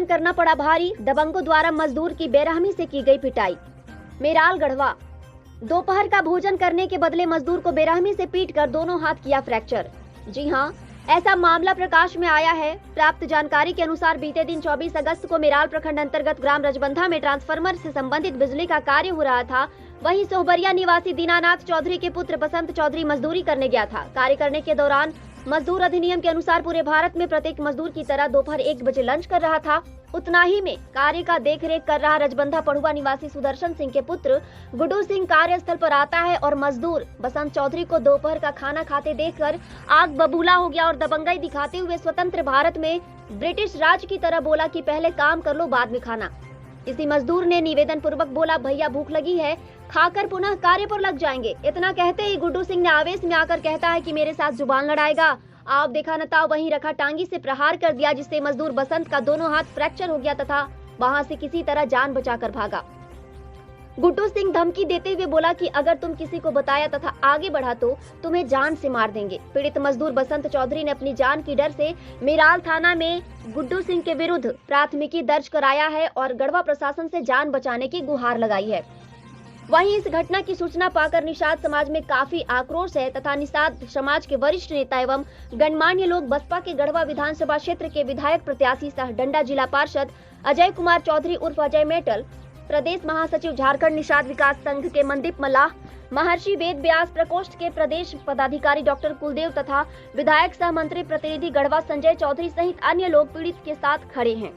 भोजन करना पड़ा भारी, दबंगों द्वारा मजदूर की बेरहमी से की गई पिटाई। मेराल गढ़वा, दोपहर का भोजन करने के बदले मजदूर को बेरहमी से पीटकर दोनों हाथ किया फ्रैक्चर। जी हां, ऐसा मामला प्रकाश में आया है। प्राप्त जानकारी के अनुसार बीते दिन 24 अगस्त को मेराल प्रखंड अंतर्गत ग्राम रजबंधा में ट्रांसफार्मर से संबंधित बिजली का कार्य हो रहा था। वहीं सोहबरिया निवासी दीनानाथ चौधरी के पुत्र बसंत चौधरी मजदूरी करने गया था। कार्य करने के दौरान मजदूर अधिनियम के अनुसार पूरे भारत में प्रत्येक मजदूर की तरह दोपहर 1 बजे लंच कर रहा था। उतना ही में कार्य का देखरेख कर रहा रजबंधा पढ़ुआ निवासी सुदर्शन सिंह के पुत्र गुड्डू सिंह कार्यस्थल पर आता है और मजदूर बसंत चौधरी को दोपहर का खाना खाते देखकर आग बबूला हो गया और दबंगाई दिखाते हुए स्वतंत्र भारत में ब्रिटिश राज की तरह बोला कि पहले काम कर लो बाद में खाना। इसी मजदूर ने निवेदन पूर्वक बोला, भैया भूख लगी है, खाकर पुनः कार्य पर लग जाएंगे। इतना कहते ही गुड्डू सिंह ने आवेश में आकर कहता है कि मेरे साथ जुबान लड़ाएगा। आप देखा न ताव वहीं रखा टांगी से प्रहार कर दिया, जिससे मजदूर बसंत का दोनों हाथ फ्रैक्चर हो गया तथा वहां से किसी तरह जान बचाकर भागा। गुड्डू सिंह धमकी देते हुए बोला कि अगर तुम किसी को बताया तथा आगे बढ़ा तो तुम्हें जान से मार देंगे। पीड़ित मजदूर बसंत चौधरी ने अपनी जान की डर से मेराल थाना में गुड्डू सिंह के विरुद्ध प्राथमिकी दर्ज कराया है और गढ़वा प्रशासन से जान बचाने की गुहार लगाई है। वहीं इस घटना की सूचना पाकर निषाद समाज में काफी आक्रोश है तथा निषाद समाज के वरिष्ठ नेता एवं गणमान्य लोग बसपा के गढ़वा विधानसभा क्षेत्र के विधायक प्रत्याशी सह डंडा जिला पार्षद अजय कुमार चौधरी उर्फ अजय मेटल, प्रदेश महासचिव झारखंड निषाद विकास संघ के मनदीप मल्लाह, महर्षि वेद व्यास प्रकोष्ठ के प्रदेश पदाधिकारी डॉक्टर कुलदेव तथा विधायक सह मंत्री प्रतिनिधि गढ़वा संजय चौधरी सहित अन्य लोग पीड़ित के साथ खड़े हैं।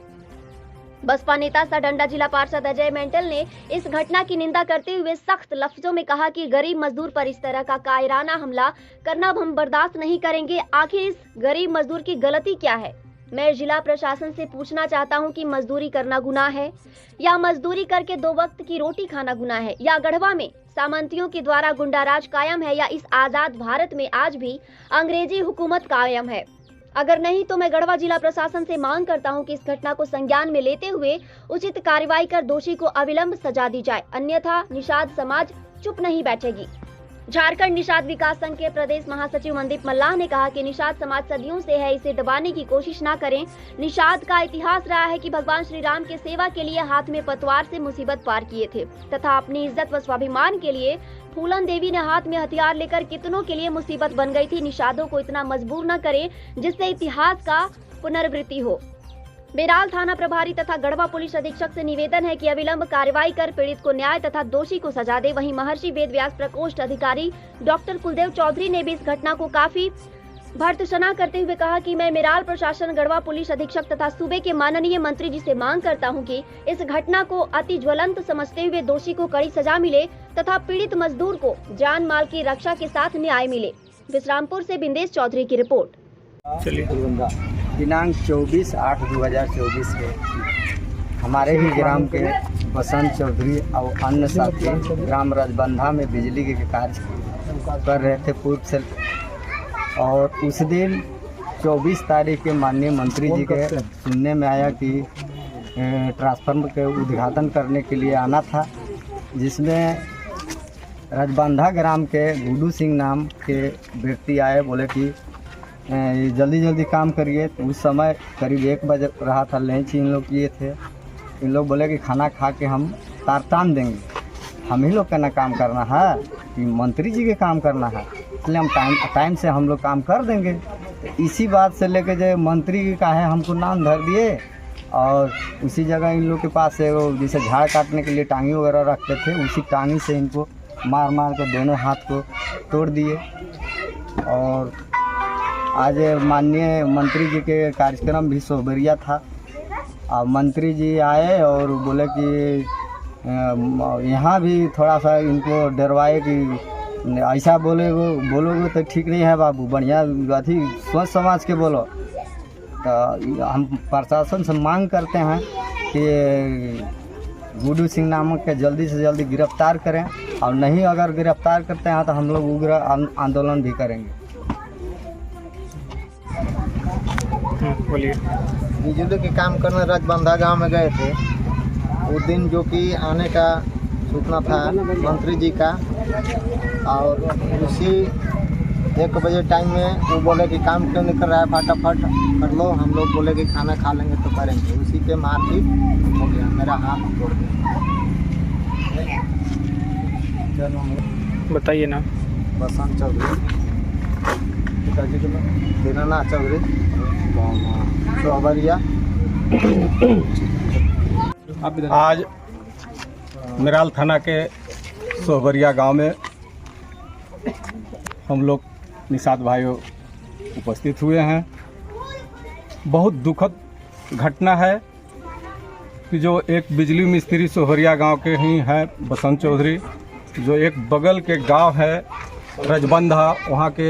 बसपा नेता सह डंडा जिला पार्षद अजय मेंटल ने इस घटना की निंदा करते हुए सख्त लफ्जों में कहा कि गरीब मजदूर पर इस तरह का कायराना हमला करना हम बर्दाश्त नहीं करेंगे। आखिर इस गरीब मजदूर की गलती क्या है? मैं जिला प्रशासन से पूछना चाहता हूं कि मजदूरी करना गुनाह है या मजदूरी करके 2 वक्त की रोटी खाना गुनाह है, या गढ़वा में सामंतियों के द्वारा गुंडाराज कायम है, या इस आजाद भारत में आज भी अंग्रेजी हुकूमत कायम है? अगर नहीं तो मैं गढ़वा जिला प्रशासन से मांग करता हूं कि इस घटना को संज्ञान में लेते हुए उचित कार्रवाई कर दोषी को अविलंब सजा दी जाए, अन्यथा निषाद समाज चुप नहीं बैठेगी। झारखंड निषाद विकास संघ के प्रदेश महासचिव मनदीप मल्लाह ने कहा कि निषाद समाज सदियों से है, इसे दबाने की कोशिश ना करें। निषाद का इतिहास रहा है कि भगवान श्री राम के सेवा के लिए हाथ में पतवार से मुसीबत पार किए थे तथा अपनी इज्जत व स्वाभिमान के लिए फूलन देवी ने हाथ में हथियार लेकर कितनों के लिए मुसीबत बन गई थी। निषादों को इतना मजबूर न करें जिससे इतिहास का पुनरावृत्ति हो। मेराल थाना प्रभारी तथा गढ़वा पुलिस अधीक्षक से निवेदन है कि अविलंब कार्रवाई कर पीड़ित को न्याय तथा दोषी को सजा दे। वहीं महर्षि वेद व्यास प्रकोष्ठ अधिकारी डॉक्टर कुलदेव चौधरी ने भी इस घटना को काफी भर्त्सना करते हुए कहा कि मैं मेराल प्रशासन, गढ़वा पुलिस अधीक्षक तथा सूबे के माननीय मंत्री जी से मांग करता हूं कि इस घटना को अति ज्वलंत समझते हुए दोषी को कड़ी सजा मिले तथा पीड़ित मजदूर को जान माल की रक्षा के साथ न्याय मिले। विश्रामपुर से बिंदेश चौधरी की रिपोर्ट। दिनांक 24/8/2024 के हमारे ही ग्राम के बसंत चौधरी और अन्य साथी ग्राम रजबंधा में बिजली के कार्य कर रहे थे पूर्व से, और उस दिन 24 तारीख के माननीय मंत्री जी के सुनने में आया कि ट्रांसफार्मर के उद्घाटन करने के लिए आना था, जिसमें रजबंधा ग्राम के गुड्डू सिंह नाम के व्यक्ति आए, बोले कि जल्दी जल्दी काम करिए। तो उस समय करीब 1 बज रहा था, लंच इन लोग किए थे। इन लोग बोले कि खाना खा के हम तारतान देंगे, हम ही लोग का ना काम करना है कि मंत्री जी के काम करना है, इसलिए हम टाइम से हम लोग काम कर देंगे। तो इसी बात से लेके जो मंत्री का है हमको नाम धर दिए, और उसी जगह इन लोग के पास जैसे झाड़ काटने के लिए टांगी वगैरह रखते थे, उसी टांगी से इनको मार मार के दोनों हाथ को तोड़ दिए। और आज माननीय मंत्री जी के कार्यक्रम भी सोहबरिया था, और मंत्री जी आए और बोले कि यहाँ भी थोड़ा सा इनको डरवाए कि ऐसा बोलोगे तो ठीक नहीं है बाबू, बढ़िया अथी सोच समझ के बोलो। तो हम प्रशासन से मांग करते हैं कि गुड्डू सिंह नामक के जल्दी से जल्दी गिरफ्तार करें, और नहीं अगर गिरफ्तार करते हैं तो हम लोग उग्र आंदोलन भी करेंगे। बोलिए। बिजली के काम करने रजबंधा गांव में गए थे उस दिन, जो कि आने का सूचना था मंत्री जी का, और उसी 1 बजे टाइम में वो बोले कि काम क्यों नहीं कर रहा है, फटाफट कर लो। हम लोग बोले कि खाना खा लेंगे तो करेंगे, उसी पे मारपीट हो गया, मेरा हाथ तोड़ दिया। बताइए ना। बसंत चौधरी, पिताजी के नाम दीनानाथ चौधरी, सोहबरिया। आज मेराल थाना के सोहबरिया गांव में हम लोग निषाद भाइयों उपस्थित हुए हैं। बहुत दुखद घटना है कि जो एक बिजली मिस्त्री सोहबरिया गांव के ही हैं बसंत चौधरी, जो एक बगल के गांव है रजबंधा, वहां के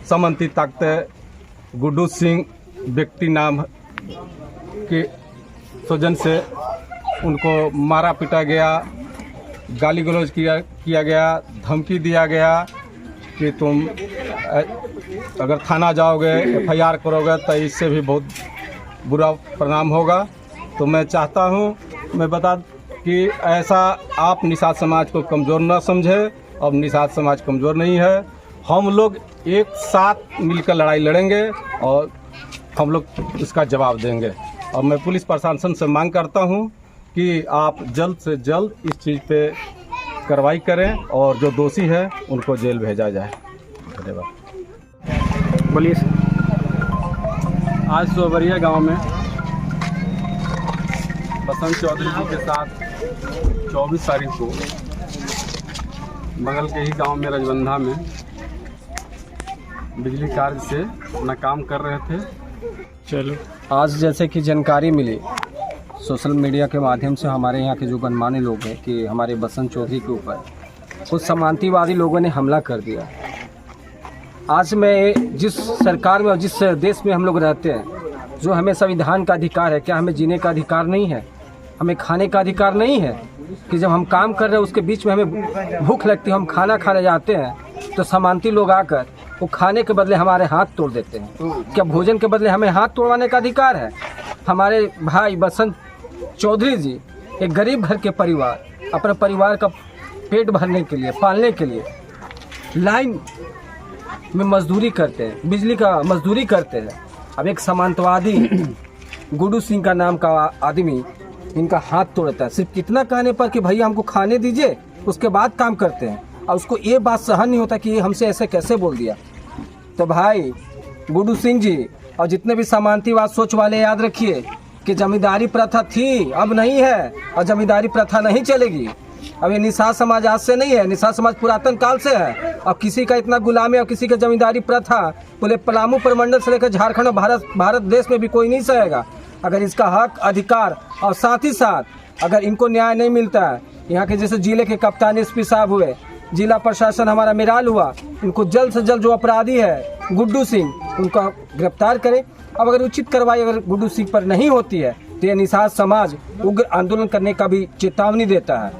समंती ताकते गुड्डू सिंह व्यक्ति नाम के स्वजन से उनको मारा पीटा गया, गाली गलौज किया गया, धमकी दिया गया कि तुम अगर थाना जाओगे FIR करोगे तो इससे भी बहुत बुरा परिणाम होगा। तो मैं चाहता हूँ, मैं बता कि ऐसा आप निषाद समाज को कमज़ोर न समझे। अब निषाद समाज कमज़ोर नहीं है, हम लोग एक साथ मिलकर लड़ाई लड़ेंगे और हम लोग इसका जवाब देंगे। और मैं पुलिस प्रशासन से मांग करता हूँ कि आप जल्द से जल्द इस चीज़ पे कार्रवाई करें और जो दोषी है उनको जेल भेजा जाए। धन्यवाद। बोलिए सर। आज सोहबरिया गांव में बसंत चौधरी जी के साथ 24 तारीख को बगल के ही गांव में रजबंधा में बिजली कार्य से अपना काम कर रहे थे। चलो, आज जैसे कि जानकारी मिली सोशल मीडिया के माध्यम से, हमारे यहाँ के जो गणमान्य लोग हैं कि हमारे बसंत चौधरी के ऊपर कुछ सामंतवादी लोगों ने हमला कर दिया। आज मैं जिस सरकार में और जिस देश में हम लोग रहते हैं, जो हमें संविधान का अधिकार है, क्या हमें जीने का अधिकार नहीं है? हमें खाने का अधिकार नहीं है कि जब हम काम कर रहे हैं उसके बीच में हमें भूख लगती है, हम खाना खाने जाते हैं तो सामंती लोग आकर वो खाने के बदले हमारे हाथ तोड़ देते हैं। क्या भोजन के बदले हमें हाथ तोड़वाने का अधिकार है? हमारे भाई बसंत चौधरी जी एक गरीब घर के परिवार, अपने परिवार का पेट भरने के लिए, पालने के लिए लाइन में मजदूरी करते हैं, बिजली का मजदूरी करते हैं। अब एक सामंतवादी गुड्डू सिंह का नाम का आदमी इनका हाथ तोड़ता है, सिर्फ कितना कहने पर कि भैया हमको खाने दीजिए, उसके बाद काम करते हैं। और उसको ये बात सहन नहीं होता कि ये हमसे ऐसे कैसे बोल दिया। तो भाई गुड्डू सिंह जी और जितने भी सामंतीवाद सोच वाले, याद रखिए कि जमींदारी प्रथा थी, अब नहीं है, और जमींदारी प्रथा नहीं चलेगी। अब ये निषाद समाज आज से नहीं है, निषाद समाज पुरातन काल से है। अब किसी का इतना गुलामी और किसी का जमींदारी प्रथा पूरे पलामू प्रमंडल से लेकर झारखंड और भारत देश में भी कोई नहीं सहेगा। अगर इसका हक, अधिकार और साथ ही साथ अगर इनको न्याय नहीं मिलता है, यहाँ के जैसे जिले के कप्तान SP साहब हुए, जिला प्रशासन हमारा मेराल हुआ, इनको जल्द से जल्द जो अपराधी है गुड्डू सिंह, उनको गिरफ्तार करें। अब अगर उचित कार्रवाई अगर गुड्डू सिंह पर नहीं होती है तो ये निषाद समाज उग्र आंदोलन करने का भी चेतावनी देता है।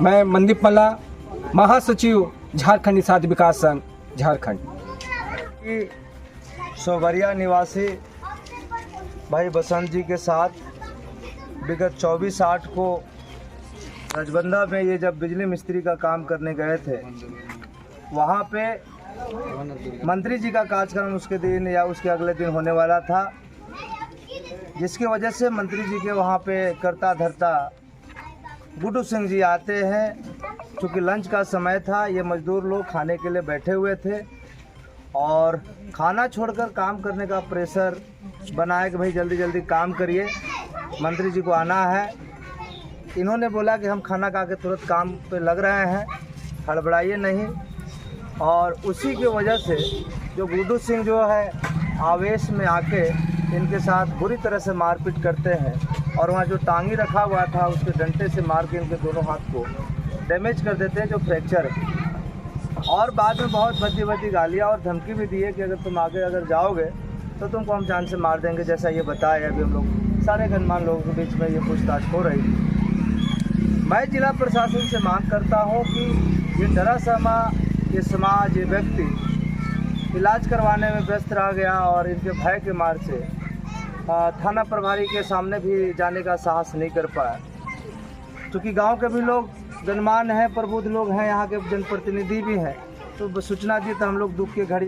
मैं मनदीप मल्ला, महासचिव झारखंड निषाद विकास संघ झारखंड। सोहबरिया निवासी भाई बसंत जी के साथ विगत 24/8 को रजबंधा में ये जब बिजली मिस्त्री का काम करने गए थे, वहाँ पे मंत्री जी का कार्यक्रम उसके दिन या उसके अगले दिन होने वाला था, जिसकी वजह से मंत्री जी के वहाँ पे करता धरता गुड्डू सिंह जी आते हैं। चूँकि लंच का समय था, ये मजदूर लोग खाने के लिए बैठे हुए थे और खाना छोड़कर काम करने का प्रेशर बनाया कि भाई जल्दी जल्दी काम करिए, मंत्री जी को आना है। इन्होंने बोला कि हम खाना खा के तुरंत काम पे लग रहे हैं, हड़बड़ाइए नहीं। और उसी की वजह से जो गुड्डू सिंह जो है आवेश में आके इनके साथ बुरी तरह से मारपीट करते हैं और वहाँ जो टांगी रखा हुआ था उसके डंडे से मार के इनके दोनों हाथ को डैमेज कर देते हैं, जो फ्रैक्चर है। और बाद में बहुत भद्दी गालियाँ और धमकी भी दी है कि अगर तुम आगे अगर जाओगे तो तुमको हम जान से मार देंगे, जैसा ये बताया। अभी हम लोग सारे गणमान्य लोगों के बीच में ये पूछताछ हो रही थी। मैं जिला प्रशासन से मांग करता हूँ कि ये डरा समा ये समाज, ये व्यक्ति इलाज करवाने में व्यस्त रह गया और इनके भय के मार से थाना प्रभारी के सामने भी जाने का साहस नहीं कर पाया। क्योंकि गांव के भी लोग गणमान्य हैं, प्रबुद्ध लोग हैं, यहाँ के जनप्रतिनिधि भी हैं, तो सूचना दी तो हम लोग दुख के घड़ी